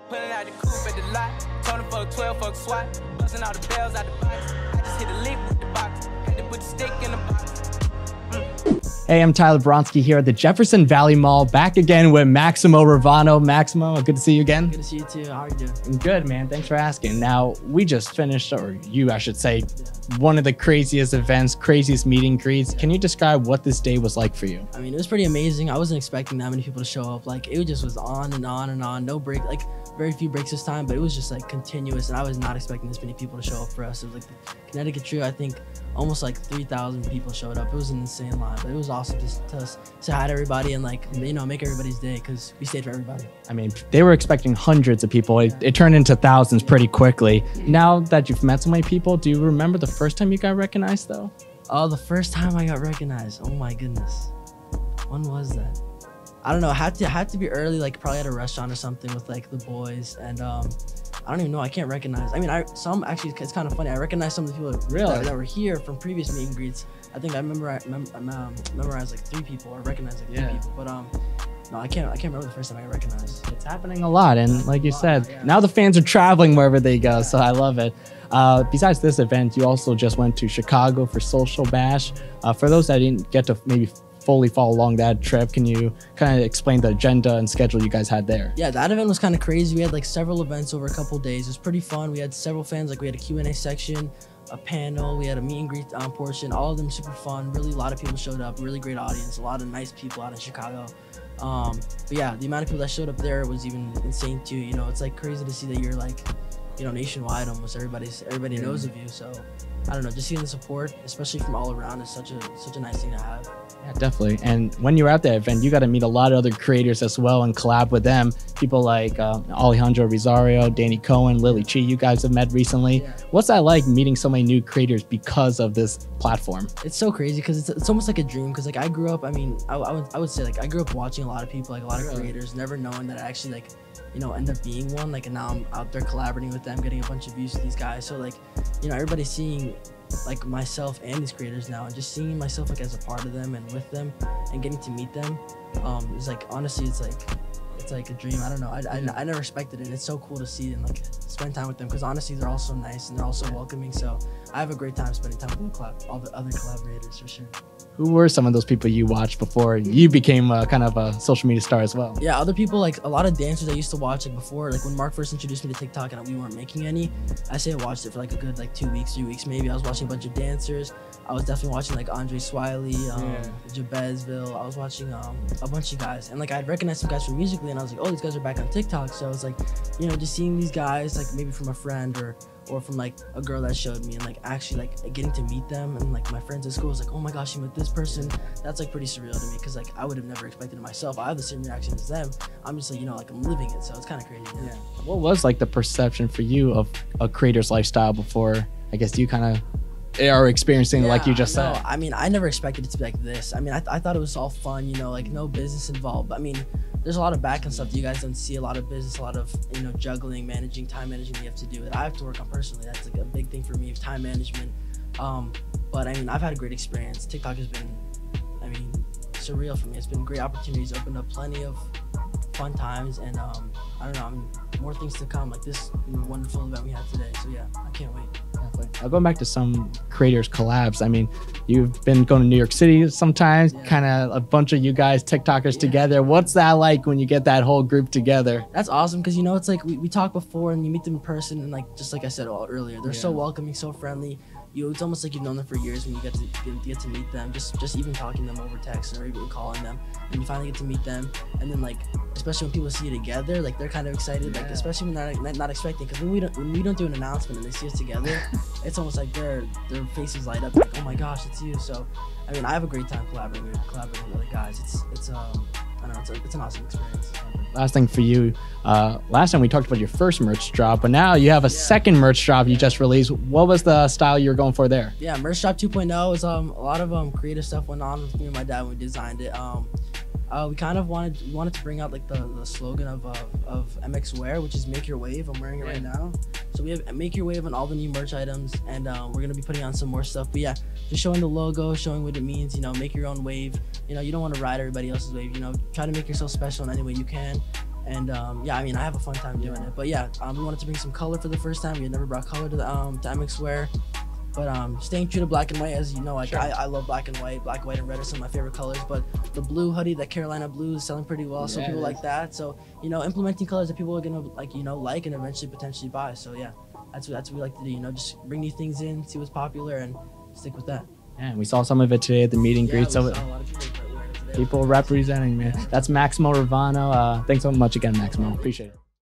Pulling out the coupe at the lot. Told him fuck 12, fuck SWAT. Busting all the bells out the box. I just hit a lick with the box. Had to put the stick in the box. Hey, I'm Tyler Bronski here at the Jefferson Valley Mall, back again with Maximo Ravano. Maximo, good to see you again. Good to see you too. How are you doing? Good, man. Thanks for asking. Now, we just finished, or you, I should say, one of the craziest events, craziest meet and greets. Can you describe what this day was like for you? I mean, it was pretty amazing. I wasn't expecting that many people to show up. Like, it just was on and on and on. No break, like very few breaks this time, but it was just like continuous. And I was not expecting this many people to show up for us. It was like the Connecticut Trio, I think almost like 3,000 people showed up. It was an insane line, but it was awesome to say hi to everybody and like, you know, make everybody's day because we stayed for everybody. I mean, they were expecting hundreds of people. It turned into thousands pretty quickly. Now that you've met so many people, do you remember the first time you got recognized though? Oh, the first time I got recognized. Oh my goodness. When was that? I don't know. Had to be early, like probably at a restaurant or something with like the boys. And I don't even know. I can't recognize. I mean, some actually, it's kind of funny. I recognize some of the people that were here from previous meet and greets. I think I memorized like 3 people or recognized like 3 people. But no, I can't remember the first time I got recognized. It's happening a lot, and like you said, now the fans are traveling wherever they go. So I love it. Besides this event, you also just went to Chicago for Social Bash. For those that didn't get to maybe fully follow along that trip, can you kind of explain the agenda and schedule you guys had there? Yeah, that event was kind of crazy. We had like several events over a couple days. It was pretty fun. We had several fans, like we had a Q&A section, a panel, we had a meet and greet portion, all of them super fun. Really, a lot of people showed up, really great audience, a lot of nice people out in Chicago. But yeah, the amount of people that showed up there was even insane too. You know, it's like crazy to see that you're like, you know, nationwide almost. Everybody knows of you. So I don't know, just seeing the support, especially from all around, is such a nice thing to have. Yeah, definitely. And when you were at that event, you got to meet a lot of other creators as well and collab with them. People like Alejandro Rosario, Danny Cohen, Lily Chi, you guys have met recently. Yeah. What's that like, meeting so many new creators because of this platform? It's so crazy because it's almost like a dream. Because like I grew up, I mean, I would say like I grew up watching a lot of people, like a lot of creators, never knowing that I actually like, you know, end up being one. Like, and now I'm out there collaborating with them, getting a bunch of views to these guys. So like, you know, everybody's seeing like myself and these creators now, and just seeing myself like as a part of them and with them and getting to meet them is like, honestly, it's like a dream. I don't know, I never expected it. It's so cool to see and like spend time with them because honestly they're all so nice and they're all so welcoming. So I have a great time spending time with all the other collaborators for sure. Who were some of those people you watched before you became kind of a social media star as well? Yeah, other people, like a lot of dancers I used to watch like before, like when Mark first introduced me to TikTok and we weren't making any, I say I watched it for like a good like 2 weeks, 3 weeks maybe. I was watching a bunch of dancers. I was definitely watching like Andre Swiley, Jabezville. I was watching a bunch of guys, and like I'd recognize some guys from Musically, and I was like, oh, these guys are back on TikTok. So I was like, you know, just seeing these guys like maybe from a friend or from like a girl that showed me, and like actually like getting to meet them, and like my friends at school was like, oh my gosh, you met this person. That's like pretty surreal to me because like I would have never expected it myself. I have the same reaction as them. I'm just like, you know, like I'm living it, so it's kind of crazy. Yeah. What was like the perception for you of a creator's lifestyle before, I guess, you kind of are experiencing like you just said? I mean, I never expected it to be like this. I mean, I thought it was all fun, you know, like no business involved. But I mean, there's a lot of back end stuff that you guys don't see, a lot of business, a lot of, you know, juggling, managing, time management you have to do it. I have to work on personally. That's like a big thing for me, time management. But I mean, I've had a great experience. TikTok has been, I mean, surreal for me. It's been great opportunities, opened up plenty of fun times, and I don't know, I mean, more things to come, like this wonderful event we had today. So yeah, I can't wait. I'll go back to some creators collabs. I mean, you've been going to New York City sometimes, kind of a bunch of you guys, TikTokers together. What's that like when you get that whole group together? That's awesome because, you know, it's like we talked before and you meet them in person, and like, just like I said earlier, they're so welcoming, so friendly. It's almost like you've known them for years when you get to meet them, just even talking to them over text or even calling them, and you finally get to meet them. And then like, especially when people see you together, like they're kind of excited, like especially when they're not expecting, because when we don't do an announcement and they see us together, it's almost like their faces light up, like, oh my gosh, it's you. So I mean, I have a great time collaborating with other guys. It's I don't know, it's an awesome experience. Last thing for you, last time we talked about your first merch drop, but now you have a second merch drop you just released. What was the style you were going for there? Yeah, merch drop 2.0 is a lot of creative stuff went on with me and my dad when we designed it. We kind of wanted to bring out like the slogan of MX Wear, which is Make Your Wave. I'm wearing it right now. So we have Make Your Wave on all the new merch items, and we're gonna be putting on some more stuff. But yeah, just showing the logo, showing what it means. You know, make your own wave. You know, you don't want to ride everybody else's wave. You know, try to make yourself special in any way you can. And yeah, I mean, I have a fun time doing it. But yeah, we wanted to bring some color for the first time. We had never brought color to the to MX Wear. But staying true to black and white, as you know, like Sure. I love black and white. Black, white, and red are some of my favorite colors. But the blue hoodie, that Carolina blue, is selling pretty well. So Yeah, people it like is. that. So implementing colors that people are gonna like and eventually potentially buy. So yeah, that's what we like to do. Just bring new things in, see what's popular, and stick with that. Yeah, we saw some of it today at the meet and Yeah, greet. we So saw a lot of people wearing it today. people representing, man. That's Maximo Ravano. Thanks so much again, Maximo. Appreciate it.